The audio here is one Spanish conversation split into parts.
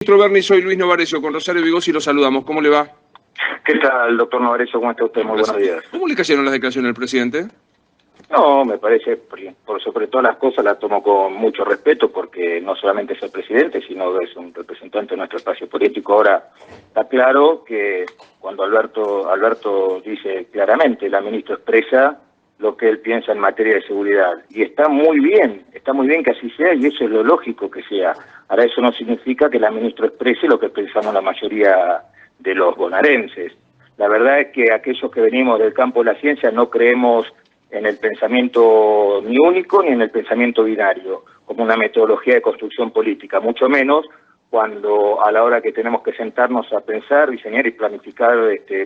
Ministro Berni, soy Luis Novarecio, con Rosario Vigossi lo saludamos. ¿Cómo le va? ¿Qué tal, doctor Novarecio? ¿Cómo está usted? Muy buenos días. ¿Cómo le cayeron las declaraciones del presidente? No, me parece, por sobre todas las cosas, la tomo con mucho respeto porque no solamente es el presidente, sino es un representante de nuestro espacio político. Ahora, está claro que cuando Alberto dice claramente, la ministra expresa lo que él piensa en materia de seguridad. Y está muy bien que así sea y eso es lo lógico que sea. Ahora, eso no significa que la ministra exprese lo que pensamos la mayoría de los bonaerenses. La verdad es que aquellos que venimos del campo de la ciencia no creemos en el pensamiento ni único ni en el pensamiento binario, como una metodología de construcción política, mucho menos cuando a la hora que tenemos que sentarnos a pensar, diseñar y planificar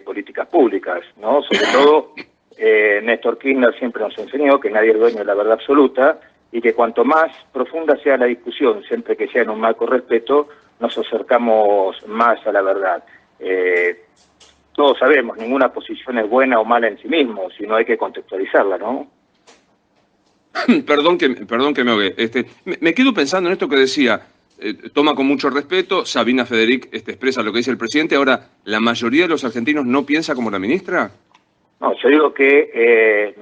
políticas públicas, ¿no? Sobre todo, Néstor Kirchner siempre nos enseñó que nadie es dueño de la verdad absoluta y que cuanto más profunda sea la discusión, siempre que sea en un marco respeto, nos acercamos más a la verdad. Todos sabemos, ninguna posición es buena o mala en sí mismo, sino hay que contextualizarla, ¿no? Perdón que me ahogué. Me quedo pensando en esto que decía, toma con mucho respeto, Sabina Federic expresa lo que dice el presidente, ahora, ¿la mayoría de los argentinos no piensa como la ministra? No, yo digo que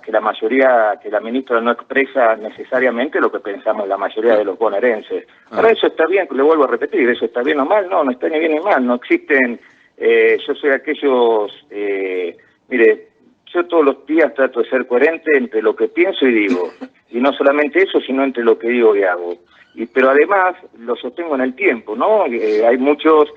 que la mayoría, que la ministra no expresa necesariamente lo que pensamos la mayoría de los bonaerenses. Ahora, eso está bien, le vuelvo a repetir, ¿eso está bien o mal? No está ni bien ni mal, no existen. Yo soy aquellos, mire, yo todos los días trato de ser coherente entre lo que pienso y digo, y no solamente eso, sino entre lo que digo y hago. Pero además lo sostengo en el tiempo, ¿no? Hay muchos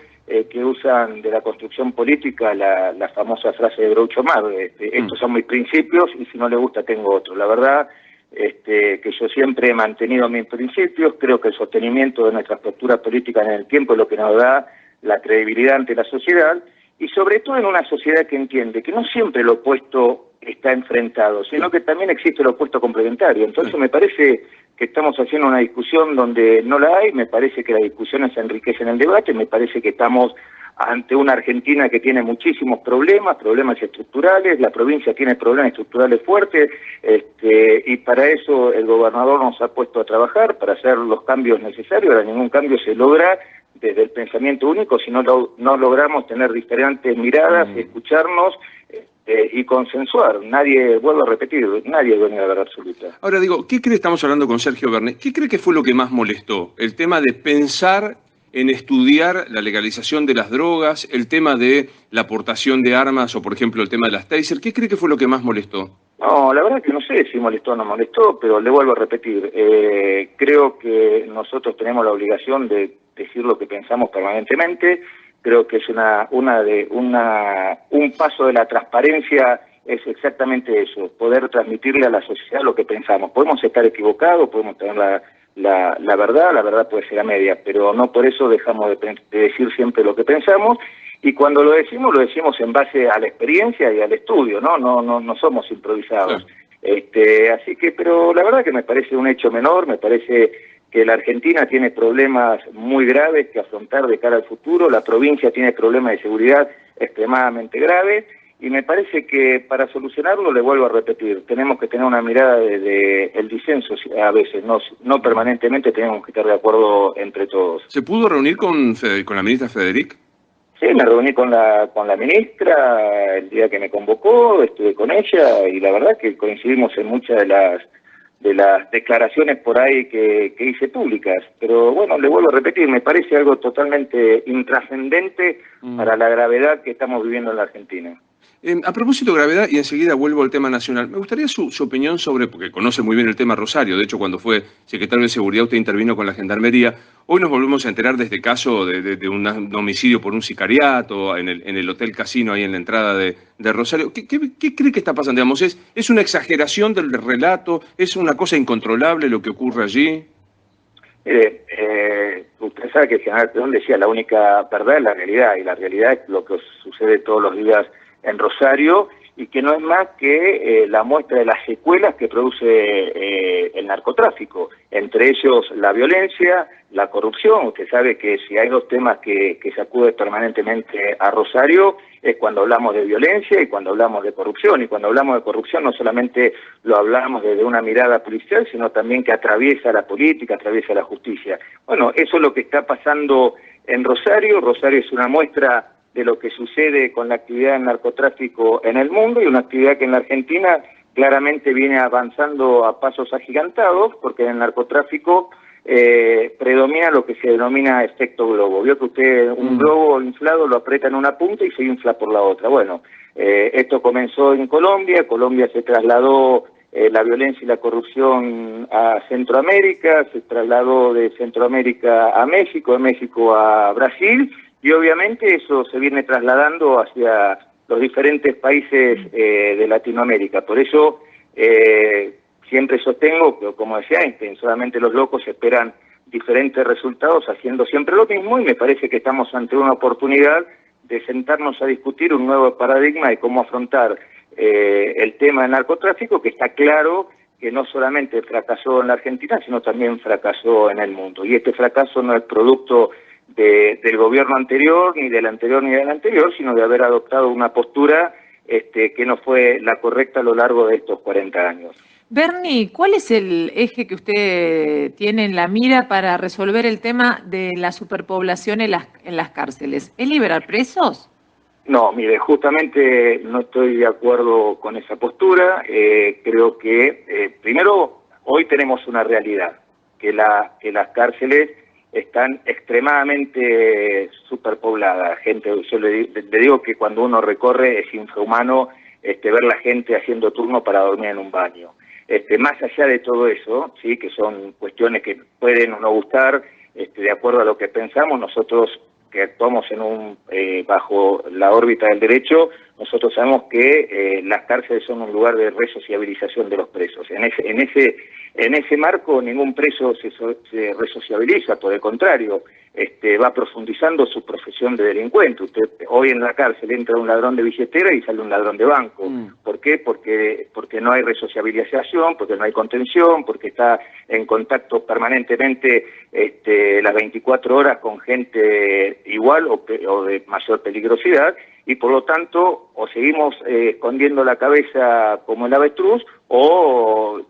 que usan de la construcción política la famosa frase de Groucho Marx, estos son mis principios y si no le gusta tengo otro. La verdad que yo siempre he mantenido mis principios, creo que el sostenimiento de nuestra postura política en el tiempo es lo que nos da la credibilidad ante la sociedad y sobre todo en una sociedad que entiende que no siempre lo opuesto está enfrentado, sino que también existe lo opuesto complementario. Entonces me parece que estamos haciendo una discusión donde no la hay, me parece que las discusiones se enriquecen el debate, me parece que estamos ante una Argentina que tiene muchísimos problemas estructurales, la provincia tiene problemas estructurales fuertes, y para eso el gobernador nos ha puesto a trabajar, para hacer los cambios necesarios. Ahora ningún cambio se logra desde el pensamiento único, si no logramos tener diferentes miradas, escucharnos y consensuar. Nadie, vuelvo a repetir, nadie es dueño de la verdad absoluta. Ahora digo, ¿qué cree? Estamos hablando con Sergio Berni. ¿Qué cree que fue lo que más molestó? ¿El tema de pensar en estudiar la legalización de las drogas, el tema de la aportación de armas o, por ejemplo, el tema de las taser? ¿Qué cree que fue lo que más molestó? No, la verdad que no sé si molestó o no molestó, pero le vuelvo a repetir. Creo que nosotros tenemos la obligación de decir lo que pensamos permanentemente. Creo que es un paso de la transparencia es exactamente eso, poder transmitirle a la sociedad lo que pensamos. Podemos estar equivocados, podemos tener la verdad puede ser a media, pero no por eso dejamos de decir siempre lo que pensamos. Y cuando lo decimos en base a la experiencia y al estudio, no somos improvisados. Así que, pero la verdad que me parece un hecho menor, me parece que la Argentina tiene problemas muy graves que afrontar de cara al futuro, la provincia tiene problemas de seguridad extremadamente graves, y me parece que para solucionarlo, le vuelvo a repetir, tenemos que tener una mirada de el disenso a veces, no permanentemente tenemos que estar de acuerdo entre todos. ¿Se pudo reunir con la ministra Federic? Sí, me reuní con la ministra el día que me convocó, estuve con ella y la verdad que coincidimos en muchas de las declaraciones por ahí que hice públicas. Pero bueno, le vuelvo a repetir, me parece algo totalmente intrascendente para la gravedad que estamos viviendo en la Argentina. A propósito de gravedad, y enseguida vuelvo al tema nacional, me gustaría su opinión sobre, porque conoce muy bien el tema Rosario, de hecho cuando fue secretario de Seguridad usted intervino con la Gendarmería, hoy nos volvemos a enterar de este caso de un homicidio por un sicariato en el Hotel Casino ahí en la entrada de Rosario. ¿Qué cree que está pasando? Digamos, ¿es una exageración del relato? ¿Es una cosa incontrolable lo que ocurre allí? Mire, usted sabe que el general Perón decía la única verdad es la realidad, y la realidad es lo que sucede todos los días en Rosario, y que no es más que la muestra de las secuelas que produce el narcotráfico, entre ellos la violencia, la corrupción. Usted sabe que si hay dos temas que sacude permanentemente a Rosario es cuando hablamos de violencia y cuando hablamos de corrupción, y cuando hablamos de corrupción no solamente lo hablamos desde una mirada policial, sino también que atraviesa la política, atraviesa la justicia. Bueno, eso es lo que está pasando en Rosario. Rosario es una muestra de lo que sucede con la actividad del narcotráfico en el mundo y una actividad que en la Argentina claramente viene avanzando a pasos agigantados, porque en el narcotráfico predomina lo que se denomina efecto globo. Vio que usted un globo inflado lo aprieta en una punta y se infla por la otra. Bueno, esto comenzó en Colombia. Colombia se trasladó la violencia y la corrupción a Centroamérica, se trasladó de Centroamérica a México, de México a Brasil, y obviamente eso se viene trasladando hacia los diferentes países de Latinoamérica. Por eso siempre sostengo que, como decía Einstein, solamente los locos esperan diferentes resultados haciendo siempre lo mismo, y me parece que estamos ante una oportunidad de sentarnos a discutir un nuevo paradigma de cómo afrontar el tema del narcotráfico, que está claro que no solamente fracasó en la Argentina, sino también fracasó en el mundo. Y este fracaso no es producto del gobierno anterior, ni del anterior, ni del anterior, sino de haber adoptado una postura que no fue la correcta a lo largo de estos 40 años. Bernie, ¿cuál es el eje que usted tiene en la mira para resolver el tema de la superpoblación en las cárceles? ¿Es liberar presos? No, mire, justamente no estoy de acuerdo con esa postura. Creo que, primero, hoy tenemos una realidad, que las cárceles están extremadamente superpobladas. Yo le digo que cuando uno recorre es infrahumano ver la gente haciendo turno para dormir en un baño. Más allá de todo eso, sí, que son cuestiones que pueden o no gustar, de acuerdo a lo que pensamos, nosotros que actuamos bajo la órbita del derecho, nosotros sabemos que las cárceles son un lugar de resociabilización de los presos. En ese marco ningún preso se resociabiliza, por el contrario, va profundizando su profesión de delincuente. Usted hoy en la cárcel entra un ladrón de billetera y sale un ladrón de banco. ¿Por qué? Porque no hay resociabilización, porque no hay contención, porque está en contacto permanentemente las 24 horas con gente igual o de mayor peligrosidad, y por lo tanto o seguimos escondiendo la cabeza como el avestruz o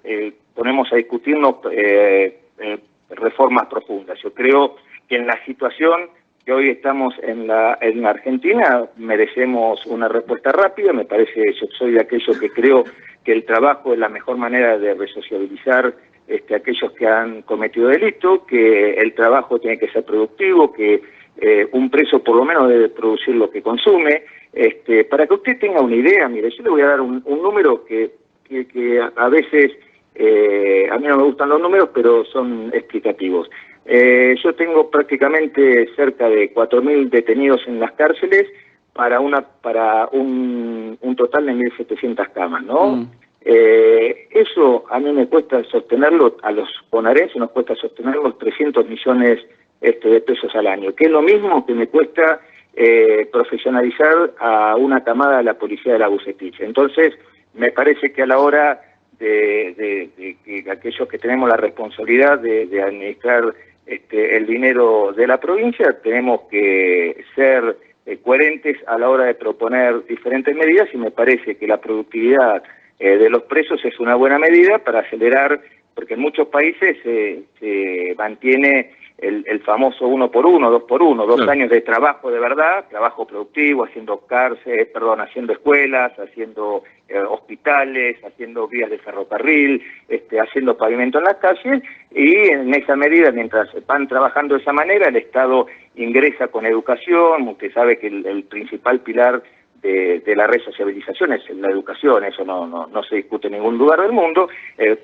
ponemos a discutirnos reformas profundas. Yo creo que en la situación que hoy estamos en la Argentina merecemos una respuesta rápida. Me parece, yo soy de aquellos que creo que el trabajo es la mejor manera de resociabilizar a aquellos que han cometido delito, que el trabajo tiene que ser productivo, que un preso por lo menos debe producir lo que consume. Para que usted tenga una idea, mire, yo le voy a dar un número que a veces, a mí no me gustan los números, pero son explicativos. Yo tengo prácticamente cerca de 4.000 detenidos en las cárceles para un total de 1.700 camas, ¿no? Eso a mí me cuesta sostenerlo, a los bonaerenses nos cuesta sostenerlo 300 millones de pesos al año, que es lo mismo que me cuesta profesionalizar a una camada de la policía de la Bucetich. Entonces, me parece que a la hora de que aquellos que tenemos la responsabilidad de administrar el dinero de la provincia, tenemos que ser coherentes a la hora de proponer diferentes medidas, y me parece que la productividad de los presos es una buena medida para acelerar, porque en muchos países se mantiene el famoso 1 por 1, 2 por 1, 2 años de trabajo de verdad, trabajo productivo, haciendo haciendo escuelas, haciendo hospitales, haciendo vías de ferrocarril, haciendo pavimento en las calles, y en esa medida, mientras van trabajando de esa manera, el Estado ingresa con educación. Usted sabe que el principal pilar de la resociabilización es la educación, eso no se discute en ningún lugar del mundo.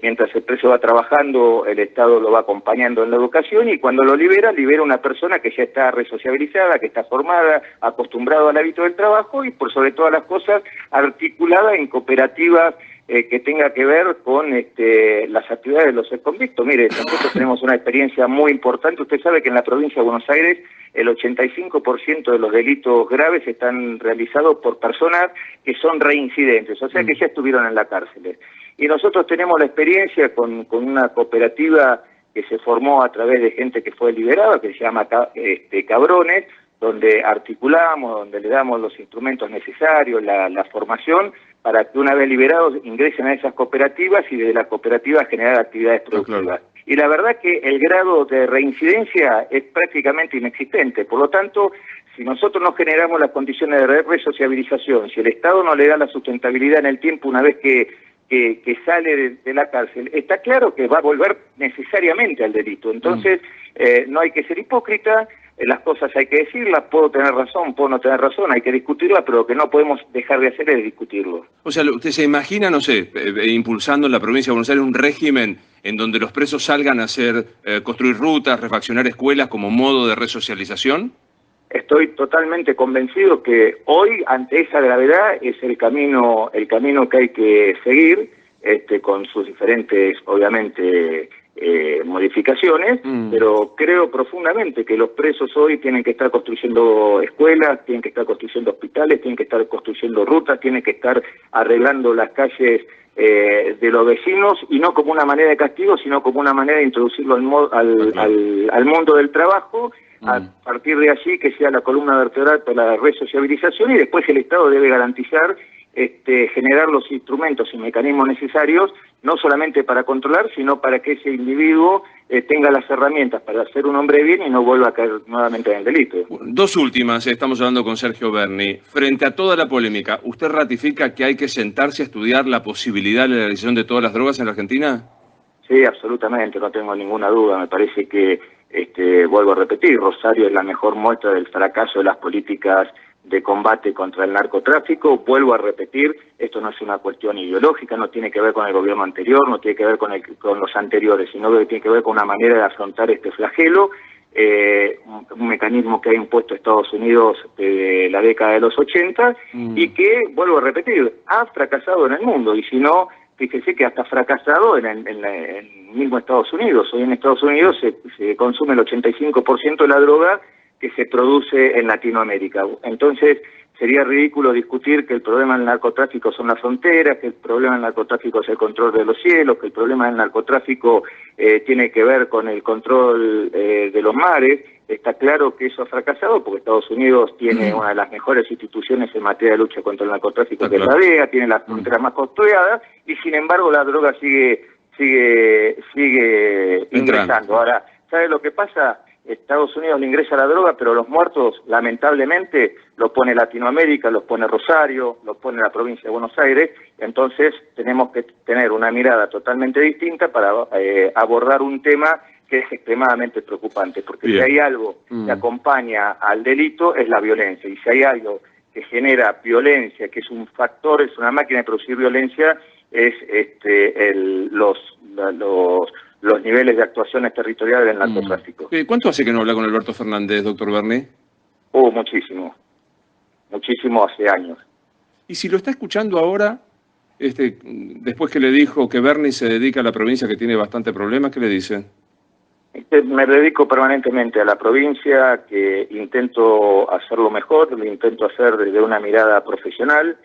Mientras el preso va trabajando, el Estado lo va acompañando en la educación, y cuando lo libera una persona que ya está resociabilizada, que está formada, acostumbrado al hábito del trabajo, y por sobre todas las cosas articulada en cooperativas que tenga que ver con las actividades de los exconvictos. Mire, nosotros tenemos una experiencia muy importante. Usted sabe que en la provincia de Buenos Aires el 85% de los delitos graves están realizados por personas que son reincidentes, o sea que ya estuvieron en la cárcel. Y nosotros tenemos la experiencia con una cooperativa que se formó a través de gente que fue liberada, que se llama Cabrones, donde articulamos, donde le damos los instrumentos necesarios, la formación, para que una vez liberados ingresen a esas cooperativas y desde las cooperativas generar actividades productivas. Claro. Y la verdad que el grado de reincidencia es prácticamente inexistente. Por lo tanto, si nosotros no generamos las condiciones de resociabilización, si el Estado no le da la sustentabilidad en el tiempo una vez que sale de la cárcel, está claro que va a volver necesariamente al delito. Entonces, no hay que ser hipócrita, las cosas hay que decirlas, puedo tener razón, puedo no tener razón, hay que discutirlas, pero lo que no podemos dejar de hacer es discutirlo. O sea, ¿usted se imagina, no sé, impulsando en la provincia de Buenos Aires un régimen en donde los presos salgan a hacer, construir rutas, refaccionar escuelas como modo de resocialización? Estoy totalmente convencido que hoy, ante esa gravedad, es el camino que hay que seguir, con sus diferentes, obviamente, modificaciones, pero creo profundamente que los presos hoy tienen que estar construyendo escuelas, tienen que estar construyendo hospitales, tienen que estar construyendo rutas, tienen que estar arreglando las calles de los vecinos, y no como una manera de castigo, sino como una manera de introducirlo al mundo del trabajo, a partir de allí que sea la columna vertebral para la resociabilización, y después el Estado debe garantizar generar los instrumentos y mecanismos necesarios, no solamente para controlar, sino para que ese individuo tenga las herramientas para ser un hombre de bien y no vuelva a caer nuevamente en el delito. Dos últimas, estamos hablando con Sergio Berni. Frente a toda la polémica, ¿usted ratifica que hay que sentarse a estudiar la posibilidad de la legalización de todas las drogas en la Argentina? Sí, absolutamente, no tengo ninguna duda. Me parece que, vuelvo a repetir, Rosario es la mejor muestra del fracaso de las políticas de combate contra el narcotráfico. Vuelvo a repetir, esto no es una cuestión ideológica, no tiene que ver con el gobierno anterior, no tiene que ver con los anteriores, sino que tiene que ver con una manera de afrontar este flagelo, un mecanismo que ha impuesto Estados Unidos de la década de los 80 y que, vuelvo a repetir, ha fracasado en el mundo, y si no, fíjese que hasta fracasado en el mismo Estados Unidos. Hoy en Estados Unidos se consume el 85% de la droga que se produce en Latinoamérica. Entonces, sería ridículo discutir que el problema del narcotráfico son las fronteras, que el problema del narcotráfico es el control de los cielos, que el problema del narcotráfico tiene que ver con el control de los mares. Está claro que eso ha fracasado porque Estados Unidos tiene una de las mejores instituciones en materia de lucha contra el narcotráfico, que es la DEA, tiene las fronteras más custodiadas, y sin embargo la droga sigue ingresando. Ahora, ¿sabe lo que pasa? Estados Unidos le ingresa la droga, pero los muertos, lamentablemente, los pone Latinoamérica, los pone Rosario, los pone la provincia de Buenos Aires. Entonces tenemos que tener una mirada totalmente distinta para abordar un tema que es extremadamente preocupante, porque si hay algo que acompaña al delito es la violencia, y si hay algo que genera violencia, que es un factor, es una máquina de producir violencia, es los niveles de actuaciones territoriales del narcotráfico. ¿Cuánto hace que no habla con Alberto Fernández, doctor Berni? Muchísimo. Muchísimo, hace años. Y si lo está escuchando ahora, después que le dijo que Berni se dedica a la provincia que tiene bastante problemas, ¿qué le dice? Me dedico permanentemente a la provincia, que intento hacerlo mejor, lo intento hacer desde una mirada profesional,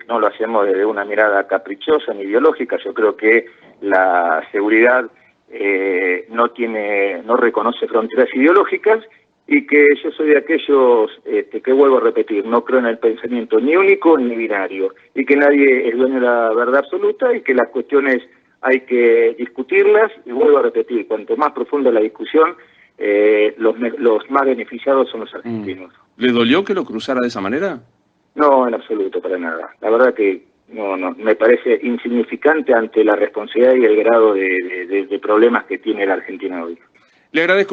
no lo hacemos desde una mirada caprichosa ni ideológica. Yo creo que la seguridad no reconoce fronteras ideológicas, y que yo soy de aquellos que, vuelvo a repetir, no creo en el pensamiento ni único ni binario, y que nadie es dueño de la verdad absoluta, y que las cuestiones hay que discutirlas, y vuelvo a repetir, cuanto más profunda la discusión, los más beneficiados son los argentinos. ¿Le dolió que lo cruzara de esa manera? No, en absoluto, para nada. La verdad que no, me parece insignificante ante la responsabilidad y el grado de problemas que tiene la Argentina hoy. Le agradezco.